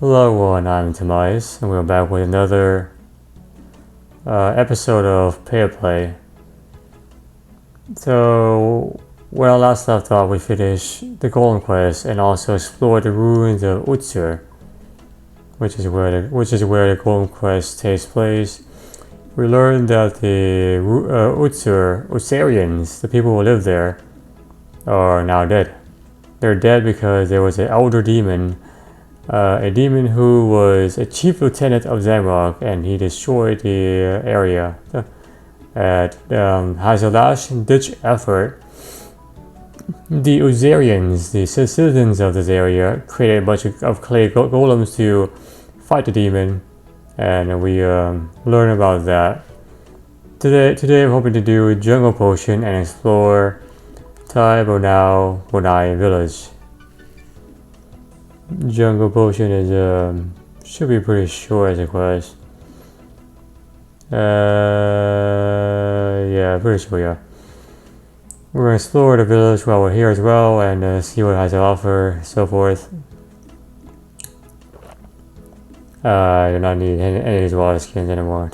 Hello everyone, I'm Tobias, and we're back with another episode of Pay to Play. So, when I last left off, we finished the Golden Quest and also explored the ruins of Utsur, which is where the Golden Quest takes place. We learned that the Utsarians, the people who live there, are now dead. They're dead because there was an elder demon. A demon who was a chief lieutenant of Zamrock, and he destroyed the area. As a last-ditch effort, the Uzarians, the citizens of this area, created a bunch of clay golems to fight the demon, and we learn about that. Today I'm hoping to do a jungle potion and explore Wannai village. Jungle potion is should be pretty short as a quest. Yeah, pretty sure. Yeah, we're gonna explore the village while we're here as well and see what it has to offer, so forth. I do not need any of these water skins anymore.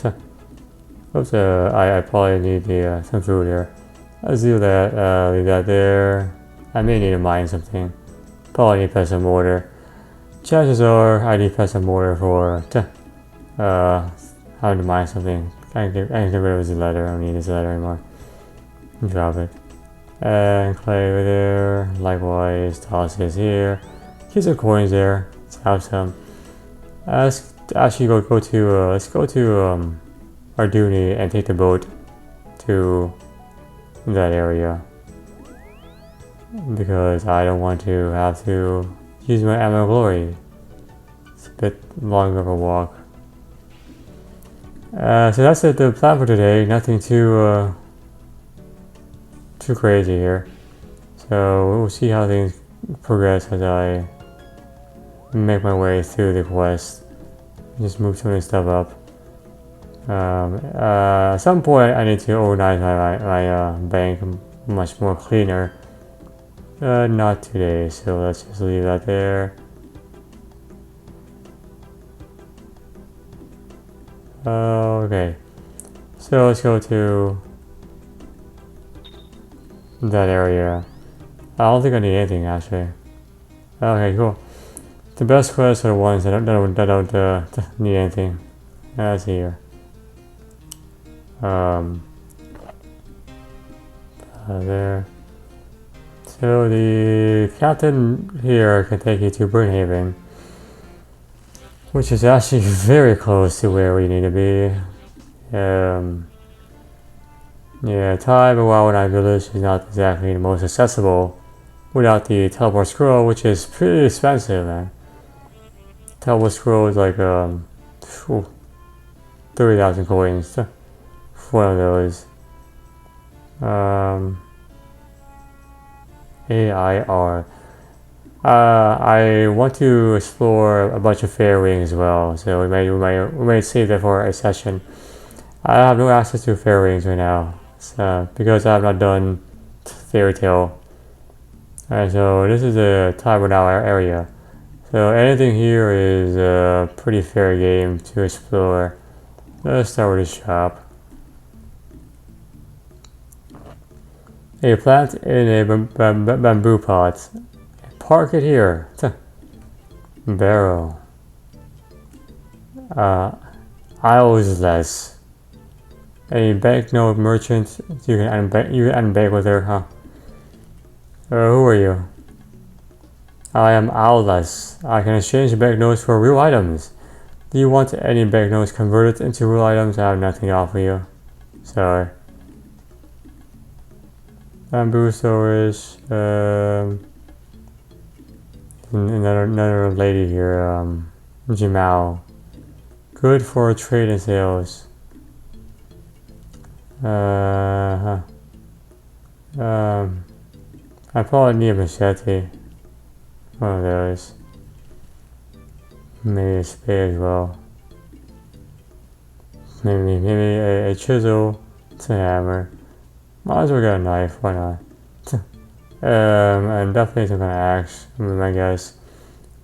Oops, I probably need some food here. Let's do that. Leave that there. I may need to mine something. Probably need to put some water. Chances are I need to put some water for how to mine something. I can get rid of this leather. I don't need this leather anymore. Drop it. And clay over there. Likewise, toss this here. Keep some coins there. Let's have some. Let's actually let's go to Arduni and take the boat to that area, because I don't want to have to use my ammo glory. It's a bit long of a walk. So that's the plan for today. Nothing too crazy here. So we'll see how things progress as I make my way through the quest. Just move some of this stuff up. At some point I need to organize my bank much more cleaner. Not today, so let's just leave that there. Okay, so let's go to that area. I don't think I need anything actually. Okay, cool. The best quests are the ones that don't need anything. Let's see here. There. So the captain here can take you to Burnhaven, which is actually very close to where we need to be. Yeah, time in Wannai village is not exactly the most accessible without the teleport scroll, which is pretty expensive, man. Teleport scroll is like 30,000 coins for one of those. AIR. I want to explore a bunch of fairy as well, so we may save that for a session. I have no access to fairy rings right now, because I have not done Fairy Tale. Alright, so this is a Taiwan area. So anything here is a pretty fair game to explore. Let's start with the shop. A plant in a bamboo pot. Park it here. Barrel. Aisles less. A banknote merchant. You can unbank with her, huh? Who are you? I am Owlless. I can exchange banknotes for real items. Do you want any banknotes converted into real items? I have nothing to offer you. Sorry. Bamboo storage. Another lady here. Jimao. Good for trade and sales. I probably need a machete. One of those. Maybe a spade as well. Maybe a chisel. It's a hammer. Might as well get a knife, why not? And definitely some kind of axe, I guess.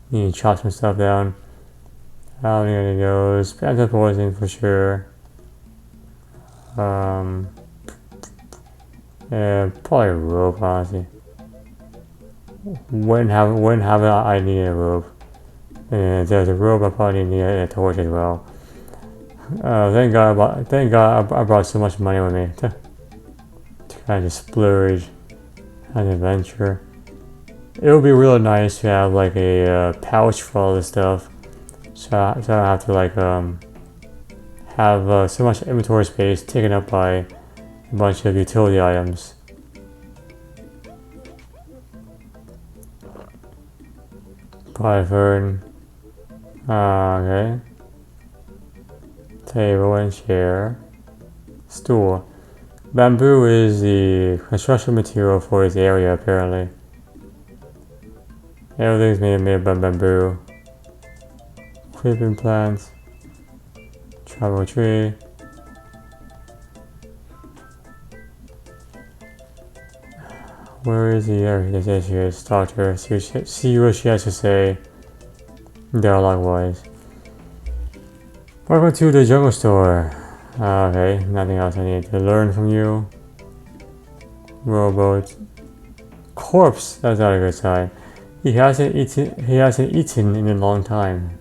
You need to chop some stuff down. I don't need any of those. Phantom poison for sure. Yeah, probably a rope, honestly. When have I need a rope? And there's a rope, I probably need a torch as well. Thank God I brought so much money with me to kind of splurge on an adventure. It would be really nice to have like a pouch for all this stuff, so I don't have to like have so much inventory space taken up by a bunch of utility items. Fern. Okay. Table and chair. Stool. Bamboo is the construction material for this area, apparently. Everything's made by bamboo. Creeping plants. Travel tree. Where is the area? This is here. Talk to her. See what she has to say. Dialogue-wise. Welcome to the jungle store. Okay, nothing else I need to learn from you. Rowboat. Corpse. That's not a good sign. He hasn't eaten in a long time.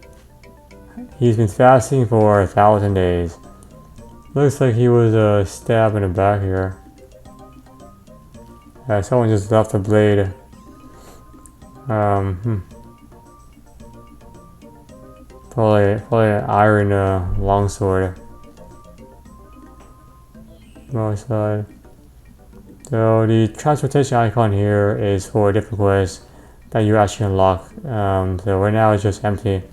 He's been fasting for 1,000 days. Looks like he was stabbed in the back here. Someone just left a blade. Probably an iron longsword. Wrong side. So the transportation icon here is for a different quest that you actually unlock. So right now it's just empty.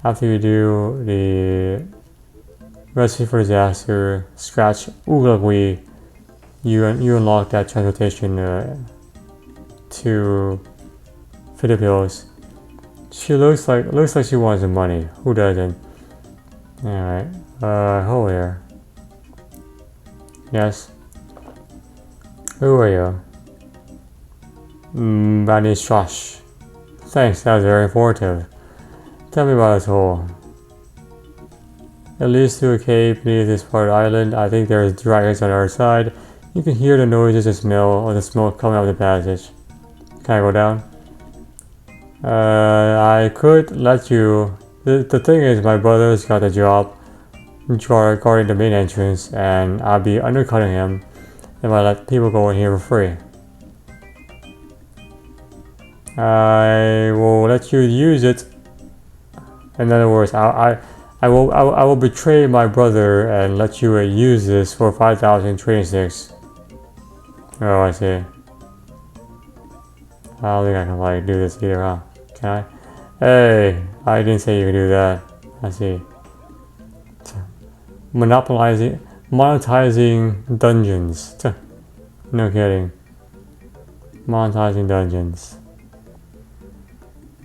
After you do the recipe for disaster, scratch Ugagui, you unlock that transportation to Philippines. She looks like she wants the money. Who doesn't? Alright. Hold here. Yes. Who are you? Bani Shosh. Thanks, that was very informative. Tell me about this hole. It leads to a cave beneath this part of the island. I think there's dragons on our side. You can hear the noises and smell of the smoke coming out of the passage. Can I go down? I could let you. The thing is, my brother's got a job guarding the main entrance, and I'll be undercutting him if I let people go in here for free. I will let you use it. In other words, I will betray my brother and let you use this for 5,000 training sticks. Oh, I see. I don't think I can like do this either, huh? Can I? Hey, I didn't say you could do that. I see. Monetizing dungeons. No kidding. Monetizing dungeons.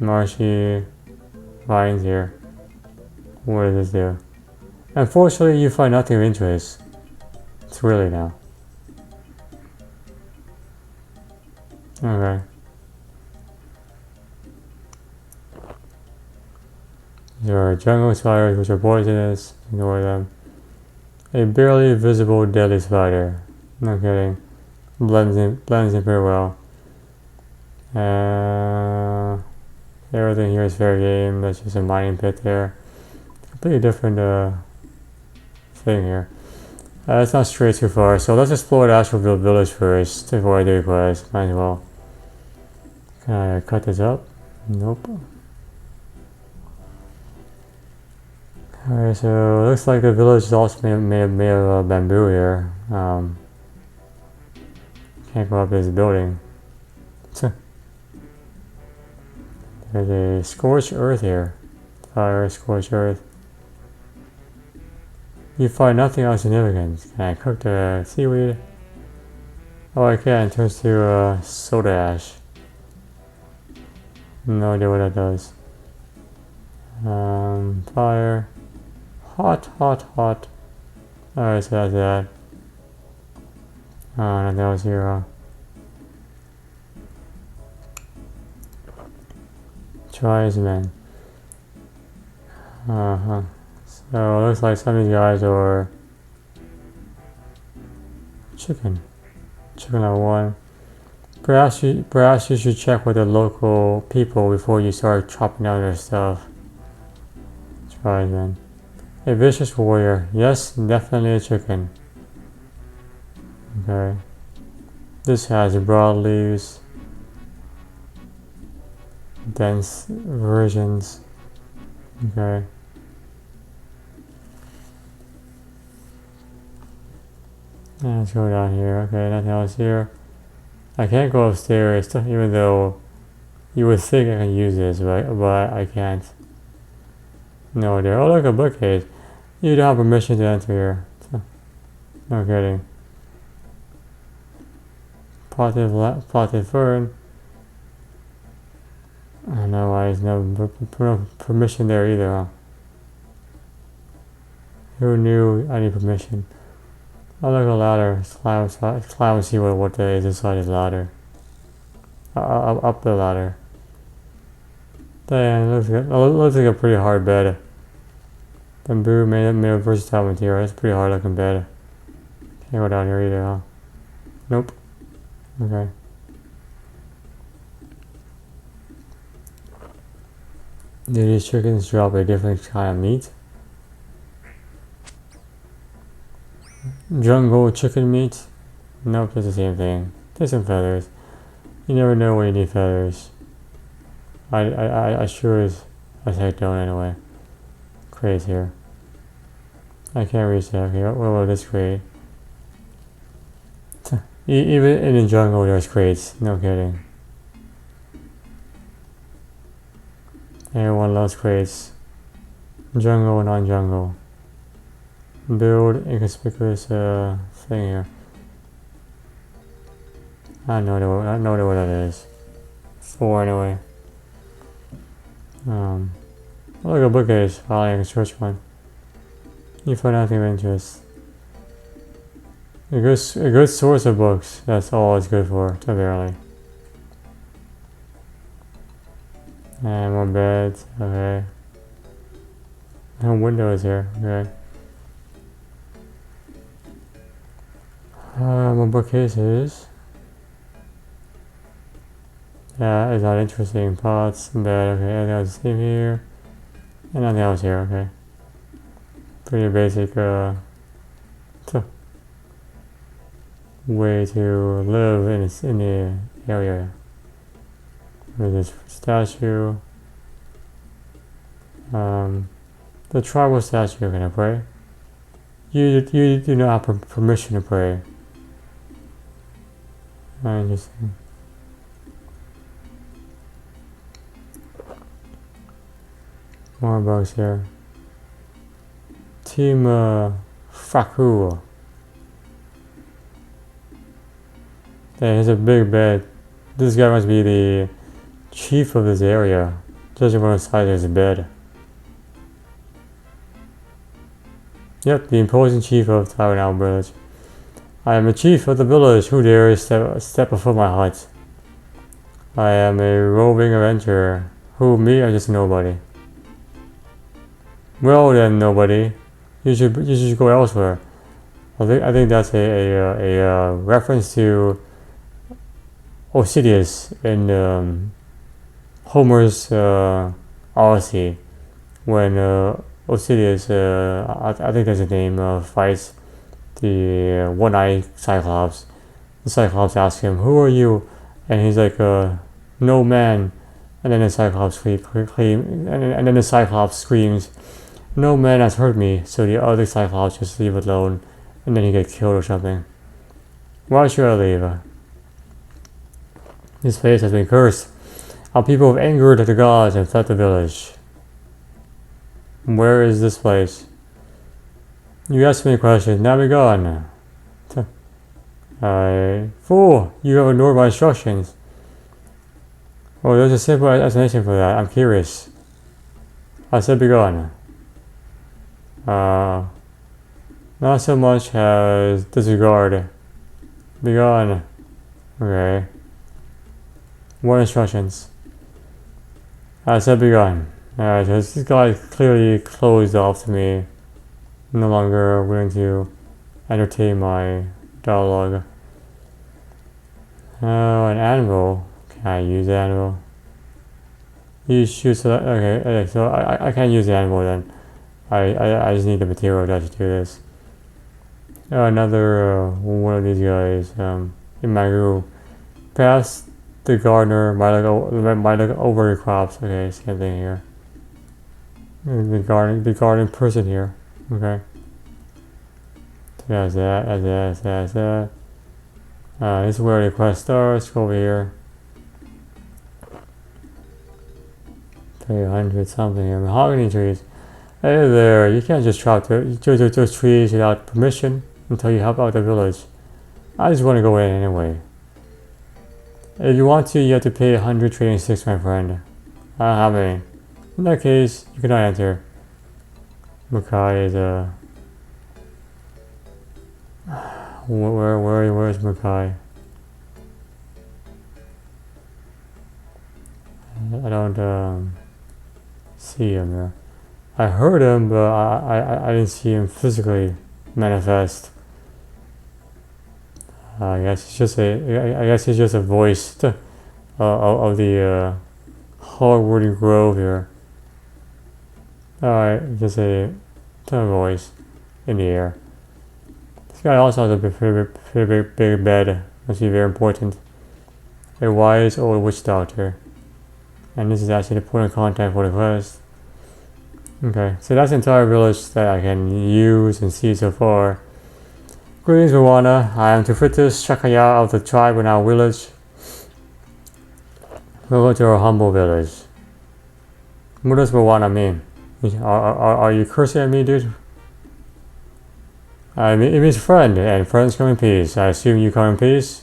Marshy vines here. What does this do? Unfortunately, you find nothing of interest. It's really now. Okay. There are jungle spiders which are poisonous. Ignore them. A barely visible deadly spider. No kidding. Blends in very well. Everything here is fair game. That's just a mining pit there. Completely different thing here. It's not straight too far, so let's explore the actual village first before I do quest. Might as well. Can I cut this up? Nope. Alright, so it looks like the village is also made of bamboo here. Can't go up this building. There's a scorched earth here. Fire, scorched earth. You find nothing else significant. Can I cook the seaweed? Oh, I can. It turns to soda ash. No idea what that does. Fire. Hot. Alright, so that's that. Nothing else here. Tribesman. Uh-huh. So it looks like some of these guys are chicken. Chicken level 1. Perhaps you should check with the local people before you start chopping down their stuff. Try then. A vicious warrior. Yes, definitely a chicken. Okay. This has broad leaves. Dense versions. Okay. Let's go down here. Okay, nothing else here. I can't go upstairs, even though you would think I can use this, but I can't. No, there. Oh, look, a bookcase. You don't have permission to enter here. No kidding. Potted fern. I don't know why there's no permission there either, huh? Who knew I need permission? Oh, look, a ladder. Climb see what there is inside this ladder. Up the ladder. Damn, looks like a pretty hard bed. Bamboo made of versatile material. That's a pretty hard looking bed. Can't go down here either, huh? Nope. Okay. Do these chickens drop a different kind of meat? Jungle chicken meat? Nope, it's the same thing. There's some feathers. You never know when you need feathers. I sure as heck don't anyway. Crates here. I can't reach that. Okay, what will this crate? Even in the jungle there's crates. No kidding. Everyone loves crates. Jungle, non-jungle. Build inconspicuous thing here. I know what that is. 4 anyway. Look, a bookcase. Probably I can search one. You find nothing of interest. A good source of books. That's all it's good for, apparently. And more beds. Okay. No windows here. Okay. More bookcases. Yeah, it's not interesting. Pots, bed. Okay, anything else the same here. And nothing else here. Okay. Pretty basic. Way to live in the area. There's this statue. The tribal statue. Can I pray? You do not have permission to pray. Interesting. More bugs here. Team Faku. There's a big bed. This guy must be the chief of this area. Judging from the side, there's a bed. Yep, the imposing chief of Taiwan village. I am the chief of the village. Who dares step before my hut? I am a roving adventurer. Who, me, or just nobody? Well then, nobody. You should go elsewhere. I think that's a reference to Oceanus in Homer's Odyssey, when Oceanus, I think that's the name, fights the Wannai Cyclops. The Cyclops asks him, "Who are you?" And he's like, "No man." And then the Cyclops screams, "No man has hurt me." So the other Cyclops just leave it alone, and then he gets killed or something. Why should I leave? This place has been cursed. Our people have angered the gods and fled the village. Where is this place? You asked me a question, now be gone. Fool, you have ignored my instructions. Oh, there's a simple explanation for that. I'm curious. I said be gone. Not so much as disregard. Be gone. Okay. What instructions? I said be gone. Alright, so this guy is clearly closed off to me. No longer willing to entertain my dialogue. Oh, an anvil. Can I use the anvil? You shoot so okay, so I can't use the anvil then. I just need the material to actually do this. Oh, another one of these guys. In my group. Past the gardener might look over the crops. Okay, same thing here. The garden person here. Okay. That's that. This is where the quest starts. Go over here. 300 something here. Mahogany trees. Hey there, you can't just chop those trees without permission until you help out the village. I just want to go in anyway. If you want to, you have to pay 100 trading sticks, my friend. I don't have any. In that case, you cannot enter. Makai is where's Makai? I don't see him there. I heard him, but I didn't see him physically manifest. I guess it's just a voice of the hardwood grove here. Alright, just a voice in the air. This guy also has a pretty big bed. Must be very important. A wise old witch doctor. And this is actually the point of contact for the quest. Okay, so that's the entire village that I can use and see so far. Greetings, Wannai. I am Tufitus Shakaya of the tribe in our village. Welcome to our humble village. What does Wannai mean? Are you cursing at me, dude? It means friend, and friends come in peace. I assume you come in peace?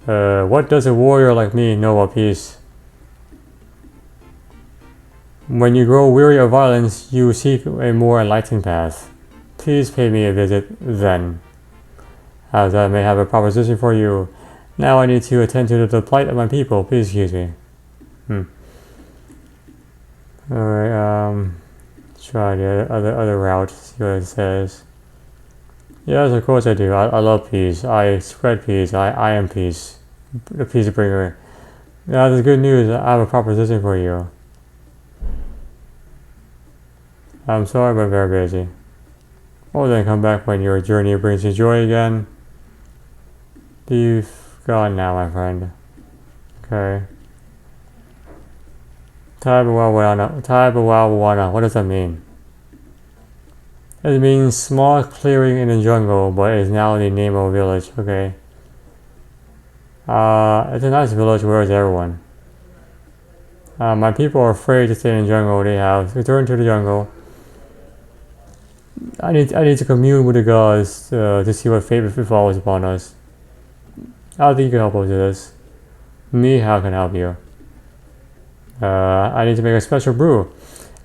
What does a warrior like me know about peace? When you grow weary of violence, you seek a more enlightened path. Please pay me a visit then, as I may have a proposition for you. Now I need to attend to the plight of my people. Please excuse me. Alright, try the other route, see what it says. Yes, of course I do. I love peace. I spread peace. I am peace. The peace bringer. Now there's good news. I have a proposition for you. I'm sorry, but very busy. Oh, then come back when your journey brings you joy again. You've gone now, my friend. Okay. Taibawana. What does that mean? It means small clearing in the jungle, but it's now the name of a village. Okay. It's a nice village. Where is everyone? My people are afraid to stay in the jungle. They have returned to the jungle. I need to commune with the gods to see what fate falls upon us. I think you can help us with this. Me? How can I help you? I need to make a special brew.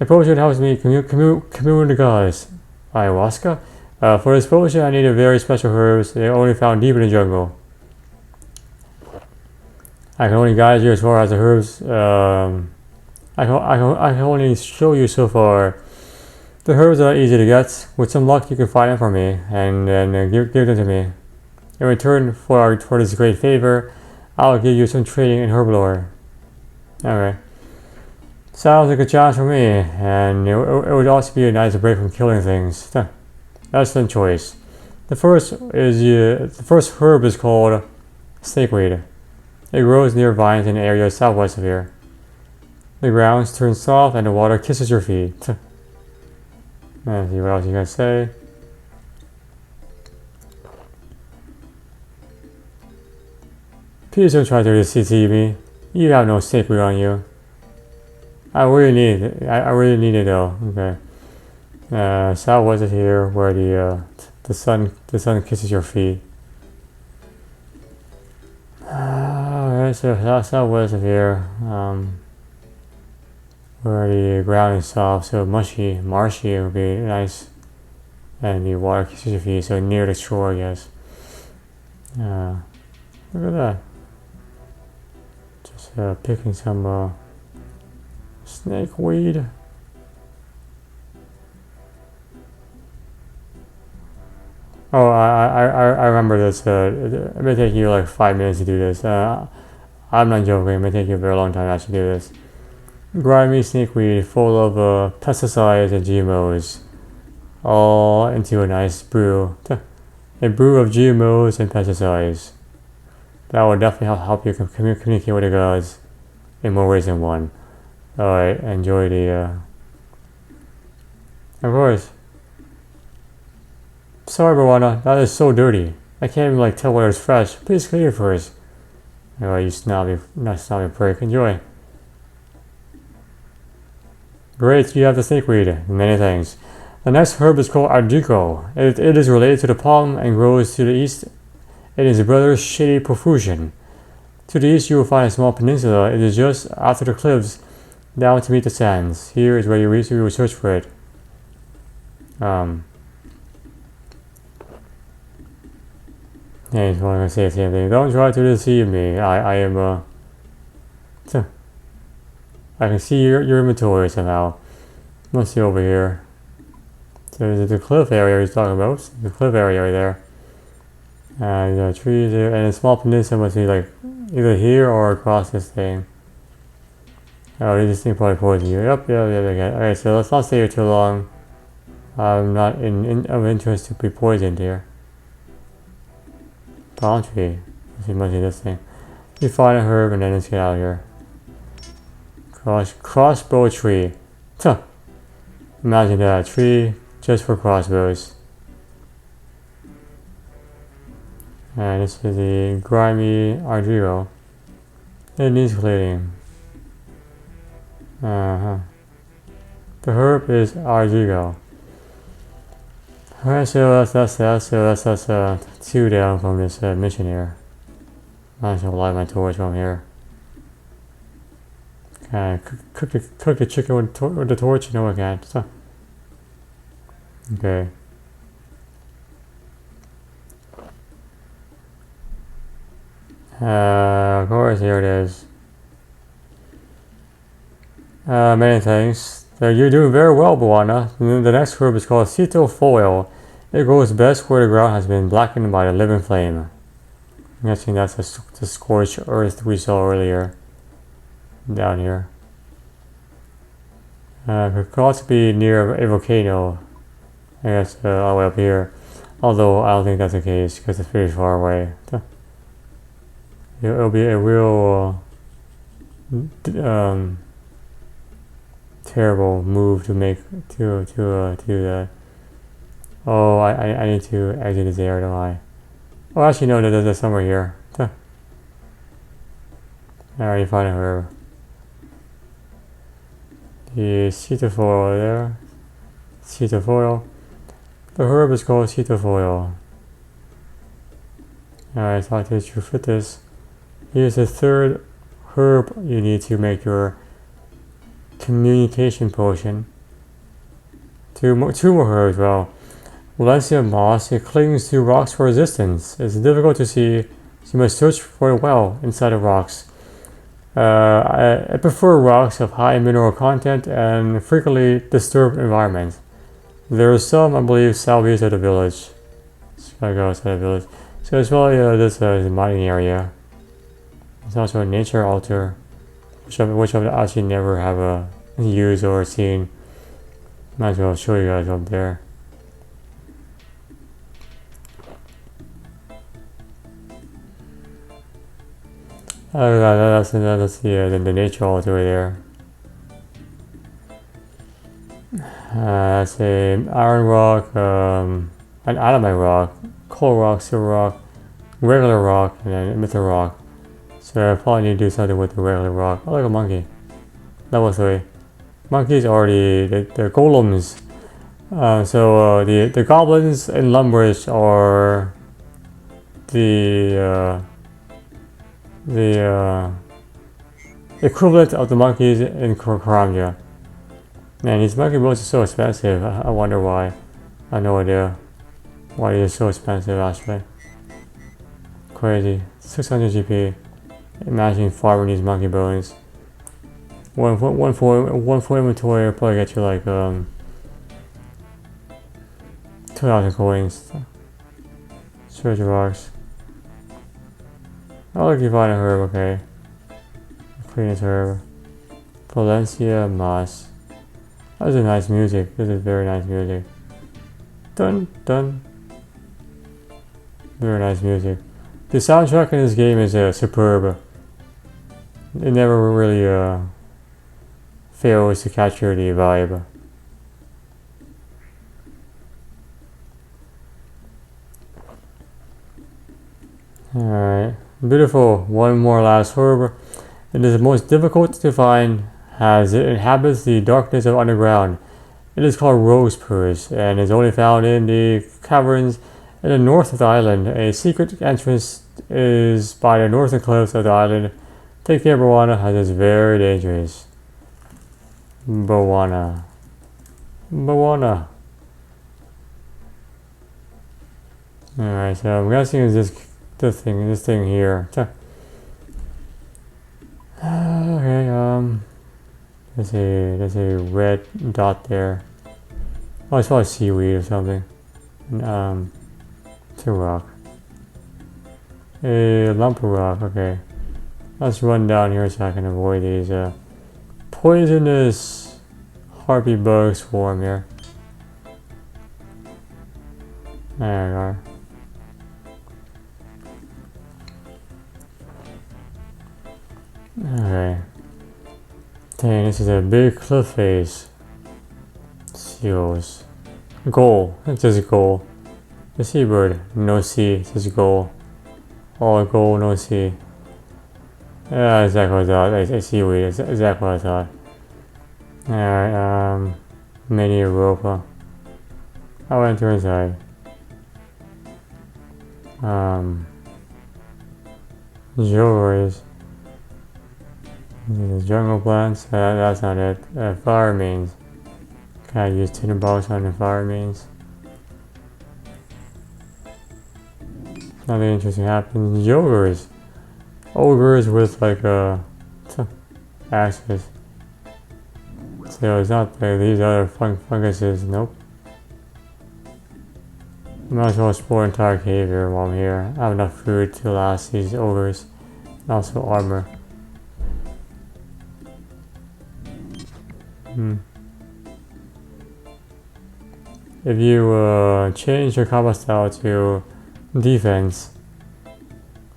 A potion helps me commune with the gods. Ayahuasca? For this potion, I need a very special herbs. They're only found deep in the jungle. I can only guide you as far as the herbs. I can only show you so far. The herbs are easy to get. With some luck, you can find them for me, and then give them to me. In return for this great favor, I'll give you some training in herb lore. Okay. Sounds like a challenge for me, and it would also be a nice break from killing things. Excellent choice. The first herb is called snakeweed. It grows near vines in areas southwest of here. The ground turns soft and the water kisses your feet. Let's see what else you guys say. Please don't try to deceive me. You have no snakeweed on you. I really need it. I really need it though. Okay. Southwest of here, where the sun kisses your feet. Alright, so southwest of here, where the ground is soft, so marshy would be nice, and the water kisses your feet, so near the shore, I guess. Look at that. Just picking some Snakeweed. Oh, I remember this. It may take you like 5 minutes to do this. I'm not joking. It may take you a very long time to actually do this. Grimy snakeweed full of pesticides and GMOs, all into a nice brew. A brew of GMOs and pesticides. That will definitely help you communicate with the gods in more ways than one. Alright, enjoy the... Of course. Sorry, Wannai, that is so dirty. I can't even tell whether it's fresh. Please clean it first. Alright, you snobby prick. Enjoy. Great, you have the snakeweed. Many thanks. The next herb is called Ardico. It is related to the palm and grows to the east. It is a brother's shady profusion. To the east you will find a small peninsula. It is just after the cliffs down to meet the sands. Here is where you will search for it. Yeah, he's going to say the same thing. Don't try to deceive me. I am I can see your inventory somehow. Let's see over here. So the cliff area he's talking about. The cliff area right there. And trees there, and a small peninsula must be either here or across this thing. Oh, this thing probably poisons you. Yep, okay. Alright, so let's not stay here too long. I'm not of interest to be poisoned here. Palm tree. Let's see, must be this thing. You find a herb and then let's get out of here. Crossbow tree. Huh. Imagine that, a tree just for crossbows. And this is the grimy Ardico. It needs cleaning. The herb is Ardico. Alright, so that's 2 down from this mission here. I should light my torch from here. Can I cook the chicken with the torch? No, I can't. So. Okay. Of course, here it is. Many thanks. You're doing very well, Wannai. The next herb is called Foil. It grows best where the ground has been blackened by the living flame. I'm guessing that's the scorched earth we saw earlier. Down here. It could also be near a volcano. I guess all the way up here. Although I don't think that's the case because it's pretty far away. It'll be a real terrible move to make to that. Oh, I need to exit this area, don't I? Oh, actually no, there's somewhere here. I already found a herb. The Foil there. Foil. The herb is called Foil. Alright, so I think you fit this. Here's the third herb you need to make your communication potion. Two more herbs. Well, Valencia moss. It clings to rocks for resistance. It's difficult to see, so you must search for it well inside of rocks. I prefer rocks of high mineral content and frequently disturbed environments. There are some, I believe, southeast of the village. So I go outside the village. So it's probably this mining area. It's also a nature altar, which I've actually never have used or seen. Might as well show you guys up there. That's the nature altar right there. That's an iron rock, an adamite rock, coal rock, silver rock, regular rock, and then mythic rock. So I probably need to do something with the regular rock. Oh, like a monkey. Level 3. Monkeys already, they're golems. The goblins in Lumbridge are the equivalent of the monkeys in Karamja. Man, these monkey boats are so expensive. I wonder why. I have no idea why they're so expensive actually. Crazy. 600 GP. Imagine farming these monkey bones. One for inventory will probably get you like 2,000 coins. Treasure rocks. I like divine herb, okay. Cleanest herb. Valencia moss. That is a nice music. This is very nice music. Dun dun. Very nice music. The soundtrack in this game is superb. It never really fails to capture the vibe. Alright, beautiful. One more last herb. It is the most difficult to find as it inhabits the darkness of underground. It is called rose purse and is only found in the caverns in the north of the island. A secret entrance is by the northern cliffs of the island. Take care, Wannai, as it's very dangerous. Wannai. Alright, so I'm guessing it's this thing here. Okay, there's a red dot there. Oh, it's probably seaweed or something. It's a rock. A lump of rock, okay. Let's run down here so I can avoid these poisonous harpy bug swarm here. There we are. Okay. Dang, this is a big cliff face. Seals. Goal. It's just a goal. The seabird. No sea. It's just a goal. All goal, no sea. Yeah, exactly what I thought. I seaweed. Exactly what I thought. Alright, mini Europa. I'll enter inside. Jewelries. Jungle plants. That's not it. Fire means. Can I use tinderbox on the fire means? Nothing interesting happens. Ogres. Ogres with like axes. So it's not like these other funguses. Nope. Might as well explore entire cave here while I'm here. I have enough food to last these ogres. And also armor. If you change your combat style to defense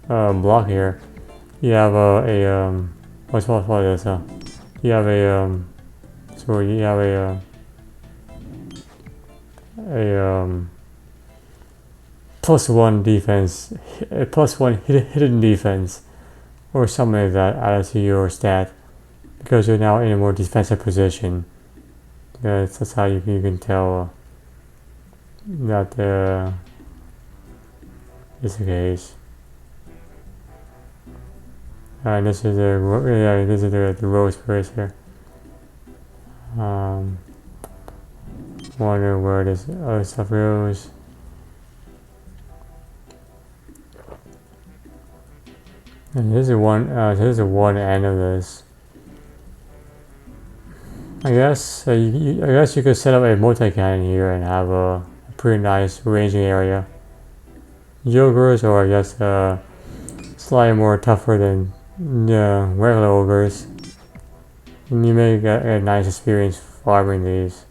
block here, you have what's this? You have a +1 defense, a +1 hidden defense, or something like that added to your stat, because you're now in a more defensive position. That's how you can tell that is the case. Alright, this is the rose purse here. Wonder where this other stuff goes. And this is one end of this. I guess you could set up a multi-cannon here and have a pretty nice ranging area. Ogres are, I guess, slightly more tougher than regular ogres. And you may get a nice experience farming these.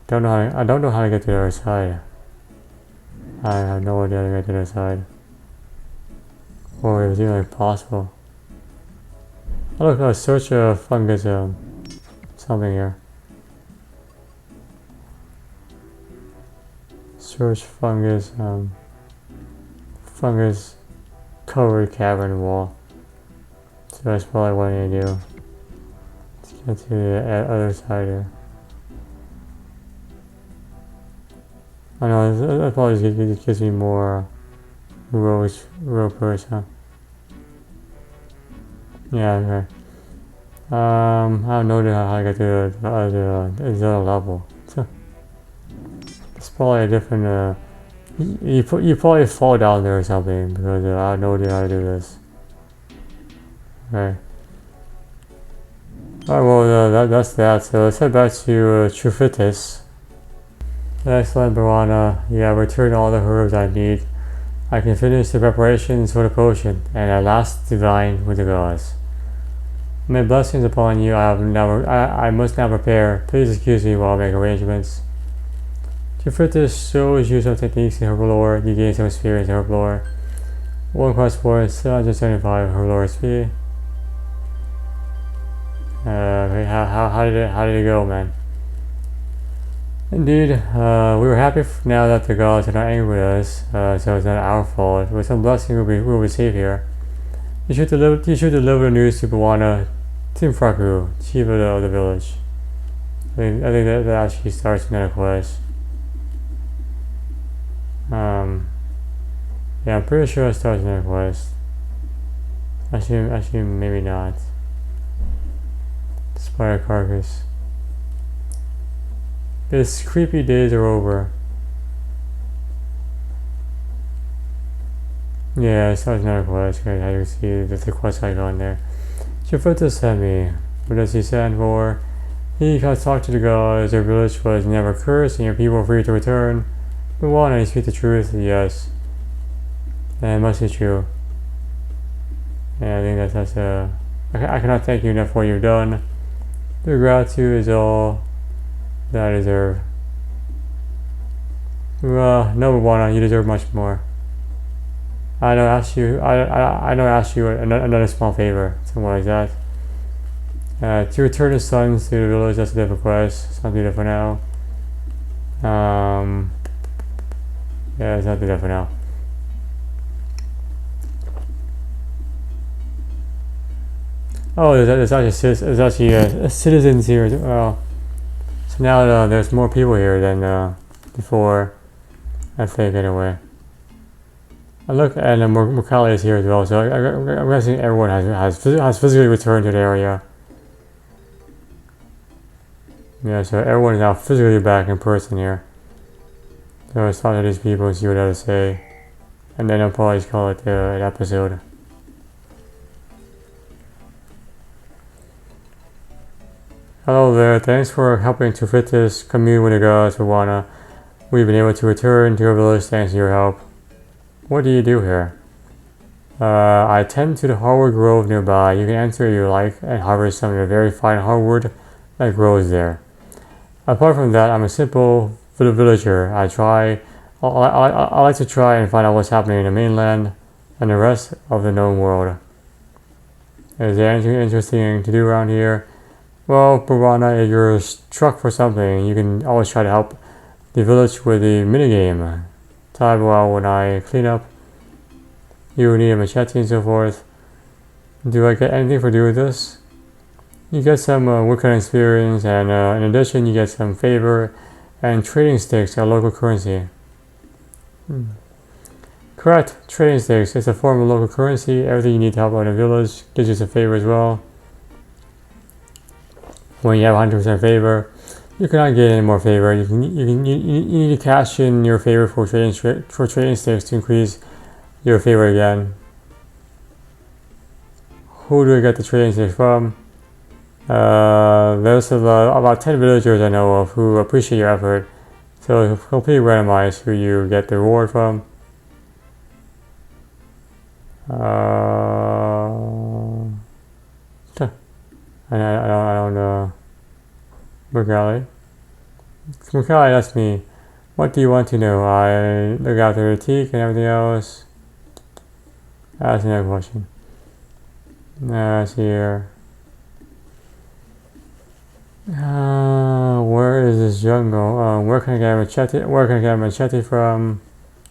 I don't know how to get to the other side. I have no idea how to get to the other side. Or if it's even possible. Oh look, I'll search a fungus something here. Search fungus fungus covered cavern wall. So that's probably what I need to do. Let's get to the other side here. I know that probably gives me more row purse, huh? Yeah, okay. I have no idea how to get to the other level. So, it's probably a different, you probably fall down there or something, because I have no idea how to do this. Okay. Alright, well, that's that. So let's head back to Trufitis. Excellent, Bawana. Yeah, returned all the herbs I need. I can finish the preparations for the potion, and at last divine with the gods. May blessings upon you. I must now prepare. Please excuse me while I make arrangements. Trufitis shows you some techniques in herbal lore. You gain some experience in herbal lore. 1 quest for 775 herbal lore XP. How did it go, man? Indeed, we were happy now that the gods are not angry with us, so it's not our fault. With some blessing, we'll be safe here. You should deliver the news to Bawana, Timfraku, chief of the village. I think that actually starts another quest. Yeah, I'm pretty sure it starts another quest. Actually, maybe not. Spire carcass. His creepy days are over. Yeah, it starts another quest, guys. As you can see, the quest icon there. Shafuta sent me. What does he stand for? He has talked to the gods. Their village was never cursed, and your people were free to return. But Wannai, you speak the truth? Yes. That must be true. Yeah, I think that's I cannot thank you enough for what you've done. Your gratitude is all that I deserve. Well, no, Wannai, you deserve much more. I know I ask you another small favor, something like that. To return the sons to the village, that's a different quest. So I'll do that for now. Yeah, let's not do that for now. Oh, there's actually citizens here. Well, so now there's more people here than before. I think anyway. And look, and Mukali is here as well. So I'm guessing everyone has physically returned to the area. Yeah, so everyone is now physically back in person here. So let's talk to these people and see what they have to say, and then I'll probably just call it an episode. Hello there, thanks for helping to fit this commune with the gods, Wannai. We've been able to return to our village thanks to your help. What do you do here? I tend to the hardwood grove nearby. You can enter if you like and harvest some of the very fine hardwood that grows there. Apart from that, I'm a simple villager. I like to try and find out what's happening in the mainland and the rest of the known world. Is there anything interesting to do around here? Well, Wannai, if you're struck for something, you can always try to help the village with the minigame. Time when I clean up, you need a machete and so forth. Do I get anything for doing this? You get some woodcutting experience, and in addition, you get some favor and trading sticks, a local currency. Correct, trading sticks. It's a form of local currency. Everything you need to help out in a village gives you some favor as well. When you have 100% favor, you cannot get any more favor. You need to cash in your favor for trading sticks to increase your favor again. Who do I get the trading sticks from? There's about 10 villagers I know of who appreciate your effort, so it's completely randomized who you get the reward from. I don't know. Mukali asked me, what do you want to know? I look after the teak and everything else. Ask another question. It's here. Where is this jungle? Where can I get a machete? Where can I get a machete from?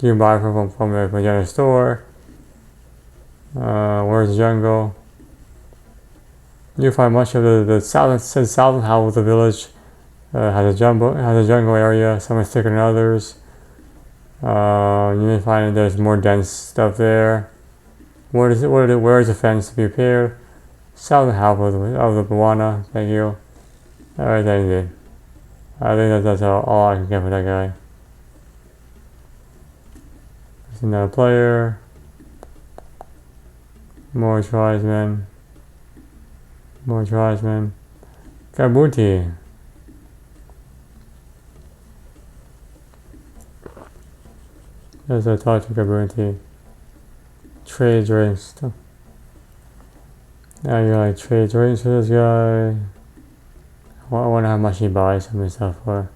You can buy from the general store. Where's the jungle? You find much of the southern half of the village has a jungle area. Some is thicker than others. You may find that there's more dense stuff there. Where is the fence to be repaired? Southern half of the Wannai. Thank you. Alright, that is it. I think that's all I can get for that guy. There's another player. More tribesmen. Gabuti. As I talk to Gabuti. Trade drinks. Now you like trade drinks for this guy. I wonder how much he buys some of this stuff for.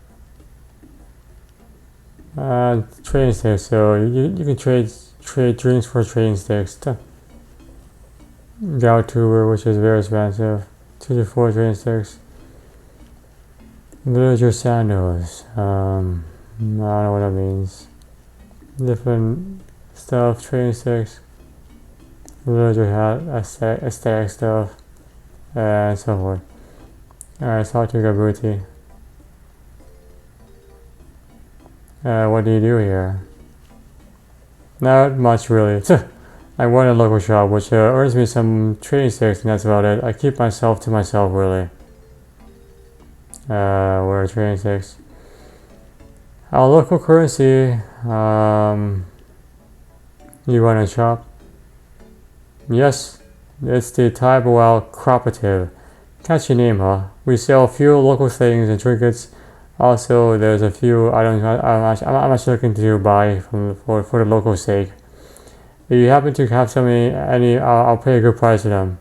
Trading sticks, so you can trade drinks for trading sticks. Gautuber, which is very expensive. 2 to 4 trading sticks. Villager sandals. I don't know what that means. Different stuff, trading sticks. Villager hat, aesthetic stuff, and so forth. Alright, let's talk to Gabuti. What do you do here? Not much really. I run a local shop which earns me some trading sticks and that's about it. I keep myself to myself really. Where are trading sticks? Our local currency. You run a shop? Yes, it's the Taiboal Cooperative. Catchy name, huh? We sell a few local things and trinkets. Also, there's a few items I'm actually looking to buy for the local sake. If you happen to have any, I'll pay a good price for them.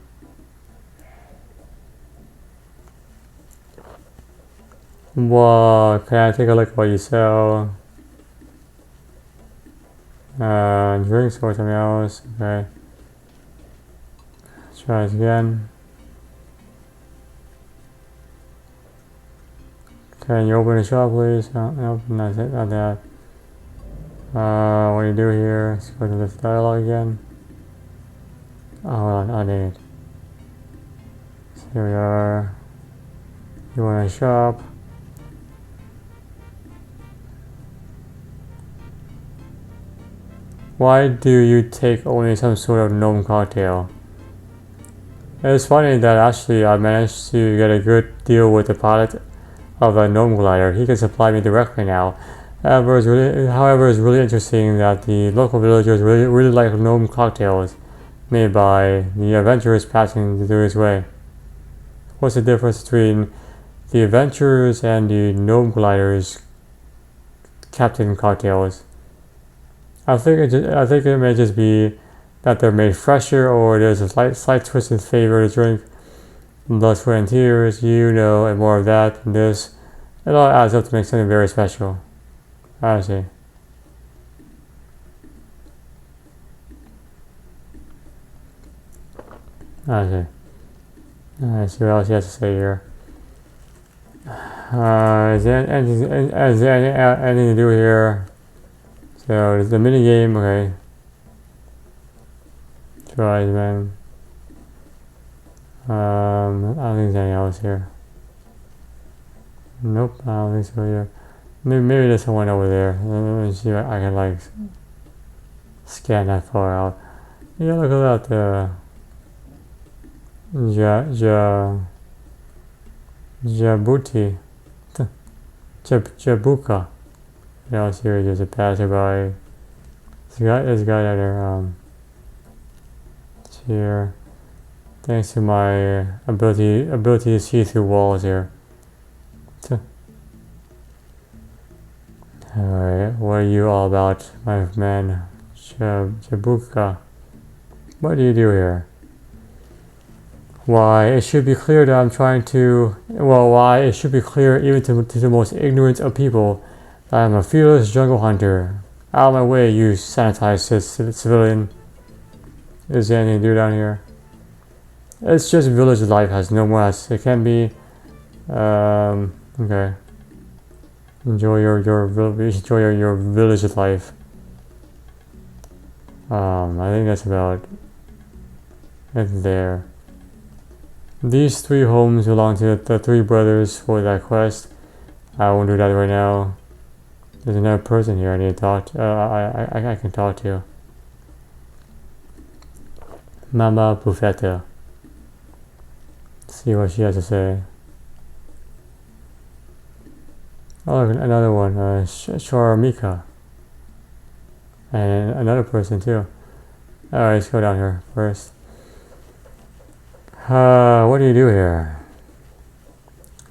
Well, can I take a look at what you sell? Drinks or something else. Okay. Let's try it again. Can you open the shop, please? Nope, not it, not that. What do you do here? Let's go to this dialogue again. Oh, hold on, I need it. So here we are. You want to shop? Why do you take only some sort of gnome cocktail? It's funny that actually I managed to get a good deal with the pilot of a gnome glider. He can supply me directly now. However, it's really interesting that the local villagers really like gnome cocktails made by the adventurers passing through his way. What's the difference between the adventurers and the gnome gliders captain cocktails? I think it may just be that they're made fresher, or there's a slight twist in favor of the drink. Blood, sweat, and tears, and more of that and this. It all adds up to make something very special. I see. Alright, see what else he has to say here. Is there anything to do here? So, there's the mini game, okay. Tries, man. I don't think there's anything else here. Nope, I don't think so here. Maybe there's someone over there. Let me see if I can like scan that far out. Yeah, look at that. Jabuti. Jabuka. Now here there's a passerby. This guy down there. Here. Thanks to my ability to see through walls here. Alright, what are you all about, my man? Jabuka. What do you do here? Why, it should be clear that I'm trying to... Well, why, it should be clear even to the most ignorant of people that I'm a fearless jungle hunter. Out of my way, you sanitized civilian. Is there anything to do down here? It's just village life, has no more as it can be. Okay. Enjoy your village life. I think that's about it there. These 3 homes belong to the 3 brothers for that quest. I won't do that right now. There's another person here I need to talk to. I can talk to. Mama Buffetta. See what she has to say. Oh, another one, Sharamika. And another person too. Alright, let's go down here first. What do you do here?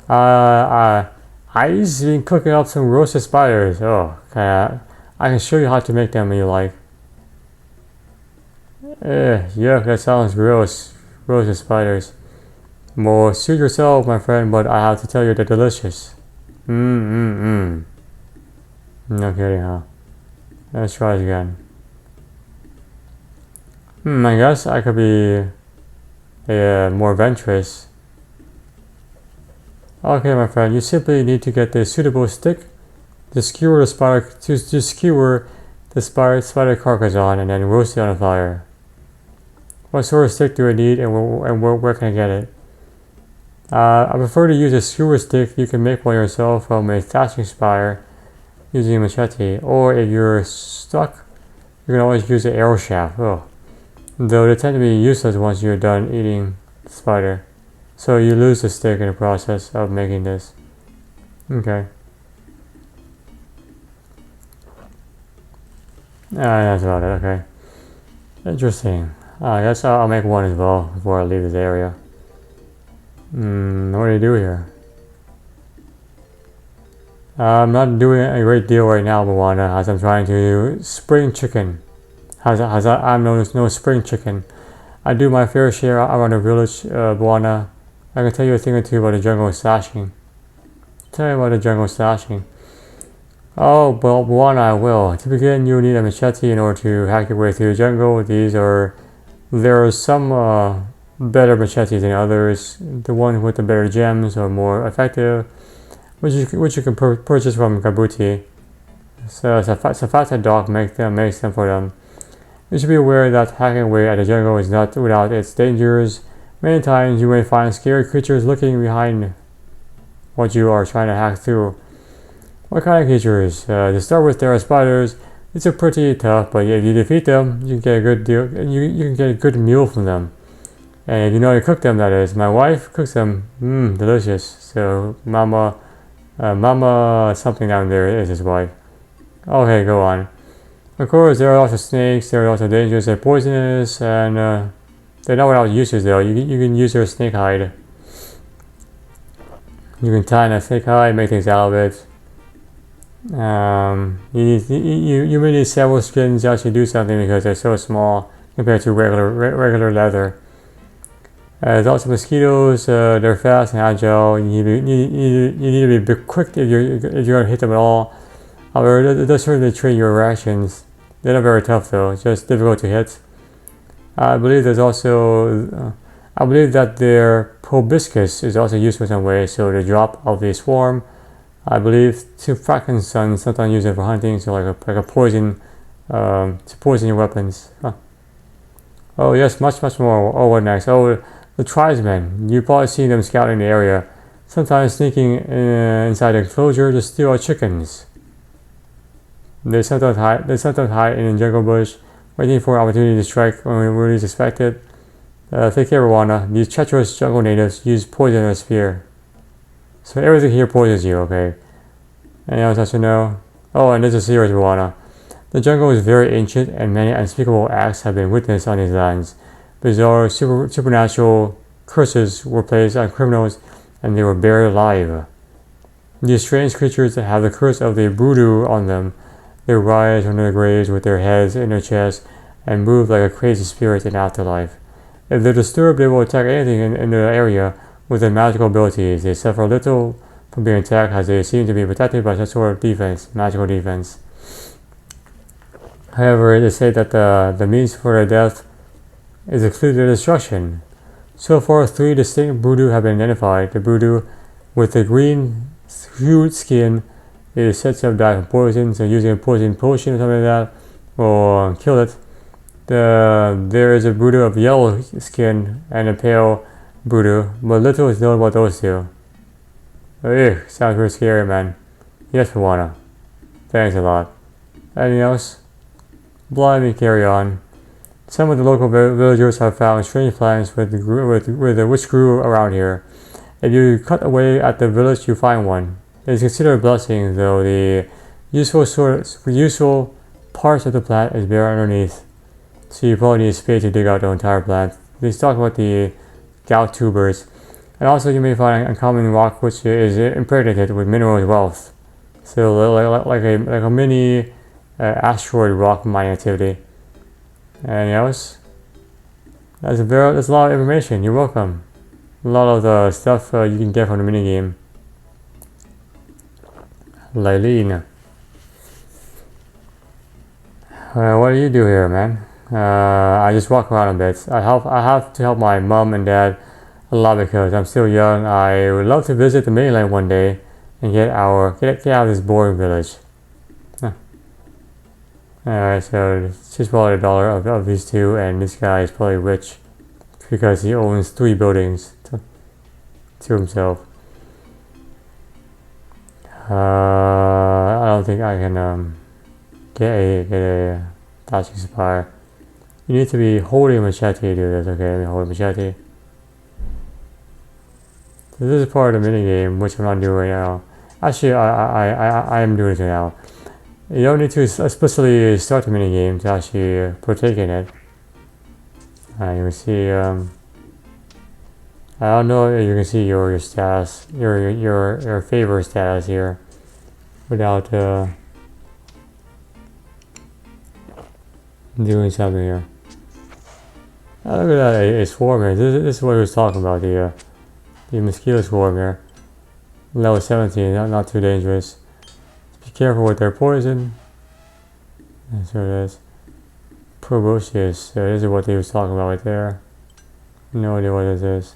I just been cooking up some roasted spiders. Oh, I can show you how to make them if you like. Yeah, that sounds gross. Roasted spiders. Well, suit yourself, my friend, but I have to tell you they're delicious. No kidding, huh? Let's try it again. I guess I could be more adventurous. Okay, my friend, you simply need to get the suitable stick to skewer the spider carcass on, and then roast it on a fire. What sort of stick do I need, and where can I get it? I prefer to use a skewer stick. You can make one yourself from a thatching spire using a machete, or if you're stuck, you can always use an arrow shaft. Though they tend to be useless once you're done eating the spider. So you lose the stick in the process of making this. Okay. That's about it, okay. Interesting. I guess I'll make one as well before I leave this area. What do you do here? I'm not doing a great deal right now, Wannai, as I'm trying to do spring chicken. I'm no spring chicken. I do my fair share around the village, Wannai. I can tell you a thing or two about the jungle slashing. Oh, well, Wannai, I will. To begin, you need a machete in order to hack your way through the jungle. There are some better machetes than others. The one with the better gems are more effective, which you can purchase from Kabuti. So Safata Dog makes them for them. You should be aware that hacking away at the jungle is not without its dangers. Many times you may find scary creatures lurking behind what you are trying to hack through. What kind of creatures? To start with, there are spiders. These are pretty tough, but if you defeat them, you can get a good deal. You can get a good meal from them. And if you know how to cook them, that is. My wife cooks them. Delicious. So Mama something down there is his wife. Okay, go on. Of course, there are also snakes. They are also dangerous. They're poisonous, and they're not without uses though. You can use your snake hide. You can tie in a snake hide, make things out of it. You may need several skins to actually do something because they're so small compared to regular leather. There's also mosquitoes. They're fast and agile. You need to be quick if you're gonna hit them at all. However, it does certainly train your reactions. They're not very tough though. It's just difficult to hit. I believe that their proboscis is also useful in some way. So the drop of the swarm, I believe, to Frankenstein sometimes use it for hunting. So like a poison, to poison your weapons. Oh yes, much more. Oh, what next? Oh, the tribesmen. You've probably seen them scouting the area, sometimes sneaking inside the enclosure to steal our chickens. They sometimes hide in the jungle bush, waiting for an opportunity to strike when we least expect it. Take care, Wannai. These treacherous jungle natives use poison as fear. So everything here poisons you, okay? Anything else I should know? Oh, and this is serious, Wannai. The jungle is very ancient, and many unspeakable acts have been witnessed on these lands. Bizarre supernatural curses were placed on criminals, and they were buried alive. These strange creatures that have the curse of the voodoo on them. They rise from their graves with their heads in their chests and move like a crazy spirit in afterlife. If they're disturbed, they will attack anything in the area with their magical abilities. They suffer little from being attacked as they seem to be protected by some sort of magical defense. However, they say that the means for their death is included their destruction. So far, 3 distinct voodoo have been identified. The voodoo with the green hued skin is said to have died from poison, so using a poison potion or something like that will kill it. There is a voodoo of yellow skin and a pale voodoo, but little is known about those two. Ugh, sounds pretty scary, man. Yes, Wannai. Thanks a lot. Anything else? Blimey, carry on. Some of the local villagers have found strange plants with which grew around here. If you cut away at the village, you find one. It is considered a blessing, though the useful parts of the plant is bare underneath. So you probably need a spade to dig out the entire plant. Let's talk about the gout tubers. And also you may find an uncommon rock which is impregnated with mineral wealth. So like a mini asteroid rock mining activity. Anything else? That's a lot of information. You're welcome. A lot of the stuff you can get from the minigame. Lailin. What do you do here, man? I just walk around a bit. I have to help my mom and dad a lot because I'm still young. I would love to visit the mainland one day and get out of this boring village. Huh. Alright, so just bought $1 of these two, and this guy is probably rich because he owns 3 buildings to himself. I don't think I can get a dashing spire. You need to be holding a machete to do this. Okay, let me hold a machete. So this is part of the minigame, which I'm not doing right now. Actually, I am doing it now. You don't need to explicitly start the minigame to actually partake in it. You can see, I don't know if you can see your status, your favor status here, without doing something here. Oh, look at that, a swarm here. This is what he was talking about, the mosquito swarm here. Level 17, not too dangerous. Be careful with their poison. That's what it is. Proboscis, so this is what he was talking about right there. No idea what this is.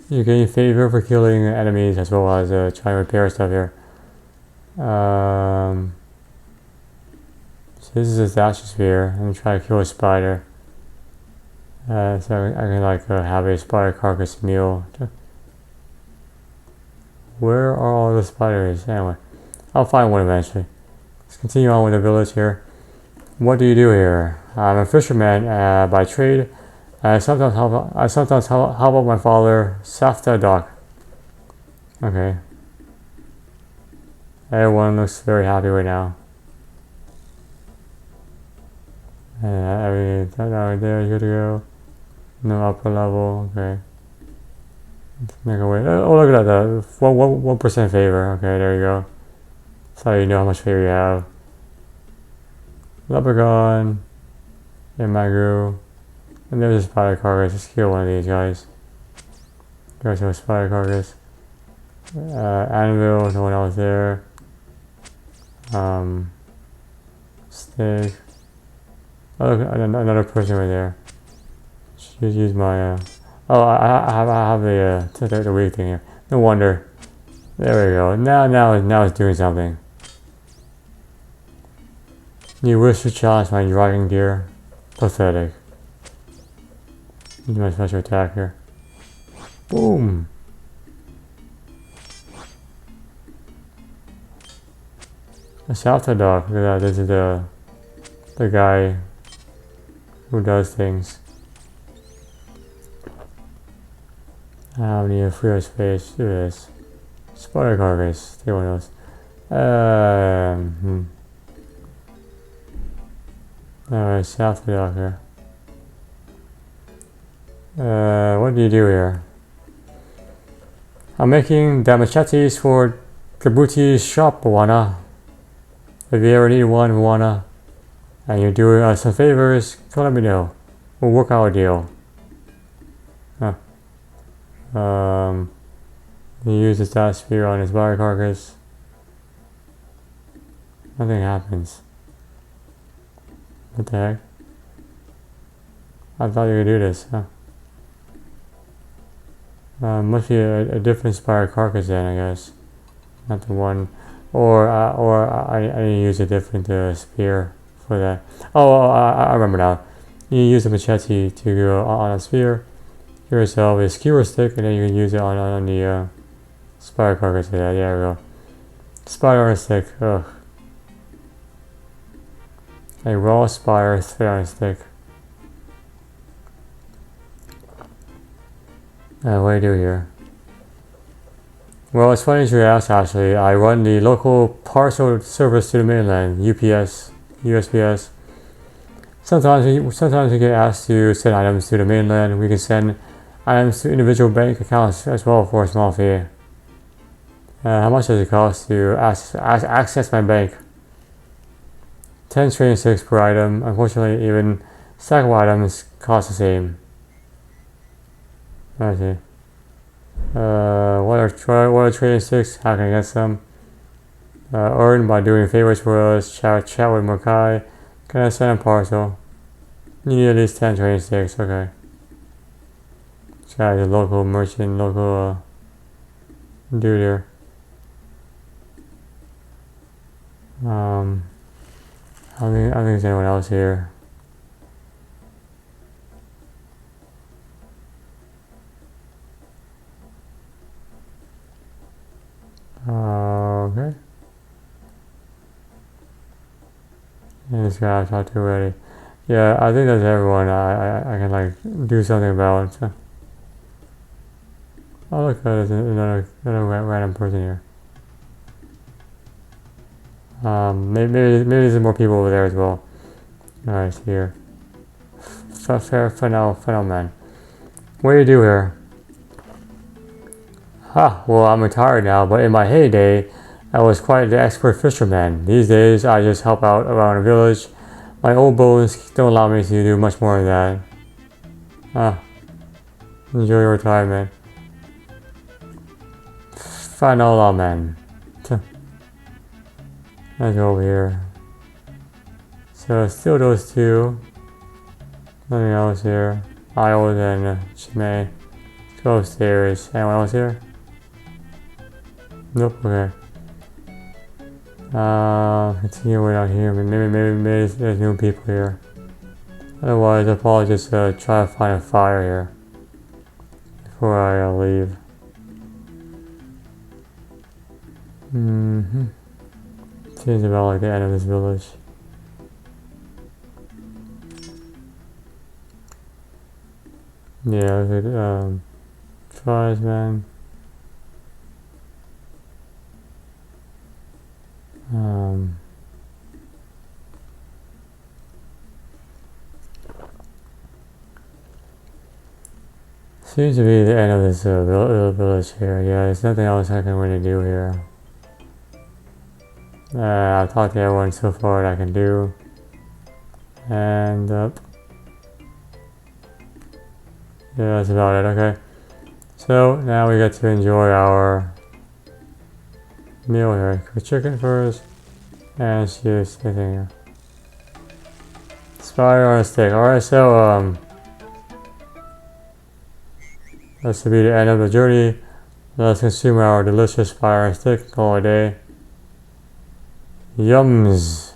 You gain favor for killing enemies as well as trying to repair stuff here. So this is a dash sphere. I'm trying to kill a spider. So I can like have a spider carcass meal. Where are all the spiders? Anyway, I'll find one eventually. Let's continue on with the village here. What do you do here? I'm a fisherman by trade. I sometimes help out my father, Safta Doc. Okay. Everyone looks very happy right now. Everything right there, good to go. No upper level, okay. Let's make our way. Oh, look at that, 1% favor. Okay, there you go. That's how you know how much favor you have. Leprechaun, and Magoo. And there's a spider carcass. Let's kill one of these guys. There's no spider carcass. Anvil, no one else there. Stick. Oh, look, another person right there. Should use my. Oh, I have the weak thing here. No wonder. There we go. Now it's doing something. You wish to challenge my dragon gear? Pathetic. Use my special attack here. Boom! A Salta dog. Look at that. This is the guy who does things. How many free space? Do this. Spider carcass. Take one of those. Alright, Salta dog here. What do you do here? I'm making the machetes for Kabuti's shop, Wannai. If you ever need one, Wannai, and you're doing some favors, come let me know. We'll work out a deal. Huh. You use the stat sphere on his body carcass. Nothing happens. What the heck? I thought you could do this, huh? Must be a different spire carcass then, I guess. Not the one. Or I need to use a different spear for that. Oh, I remember now. You use a machete to go on a spear. Give yourself a skewer stick, and then you can use it on the spire carcass for that. There we go. Spire on a stick. Ugh. A raw spire straight on a stick. What do you do here? Well, it's funny you ask, actually. I run the local parcel service to the mainland, UPS, USPS. Sometimes we get asked to send items to the mainland. We can send items to individual bank accounts as well for a small fee. How much does it cost to access my bank? 10 trading sticks per item. Unfortunately, even stackable items cost the same. I see. What are trading sticks? How can I get some? Earn by doing favors for us. Chat with Mokai. Can I send a parcel? You need at least 10 trading sticks. Okay. Chat the local merchant, local dude here. I don't think there's anyone else here. Okay. And this guy I've talked to already. Yeah, I think that's everyone I can like do something about. So. Oh look, there's another random person here. Maybe there's more people over there as well. Alright, here. Funnel man. What do you do here? Well, I'm retired now, but in my heyday, I was quite the expert fisherman. These days, I just help out around the village. My old bones don't allow me to do much more than that. Enjoy your retirement. Funnel man. Let's go over here. So still those two. Nothing else here. Isles and Chimay. Let's go upstairs. Anyone else here? Nope. Okay. Continue way out here. Maybe there's new people here. Otherwise, I'll probably just try to find a fire here before I leave. Seems about like the end of this village. Yeah, tribesman. Seems to be the end of this village here. Yeah, there's nothing else I can really do here. I've talked to everyone so far that I can do. And yeah, that's about it. Okay. So now we get to enjoy our meal here. Cook chicken first. And see anything here. Spire on a stick. Alright, so that's to be the end of the journey. Let's consume our delicious fire and stick. Call it a day. Yums.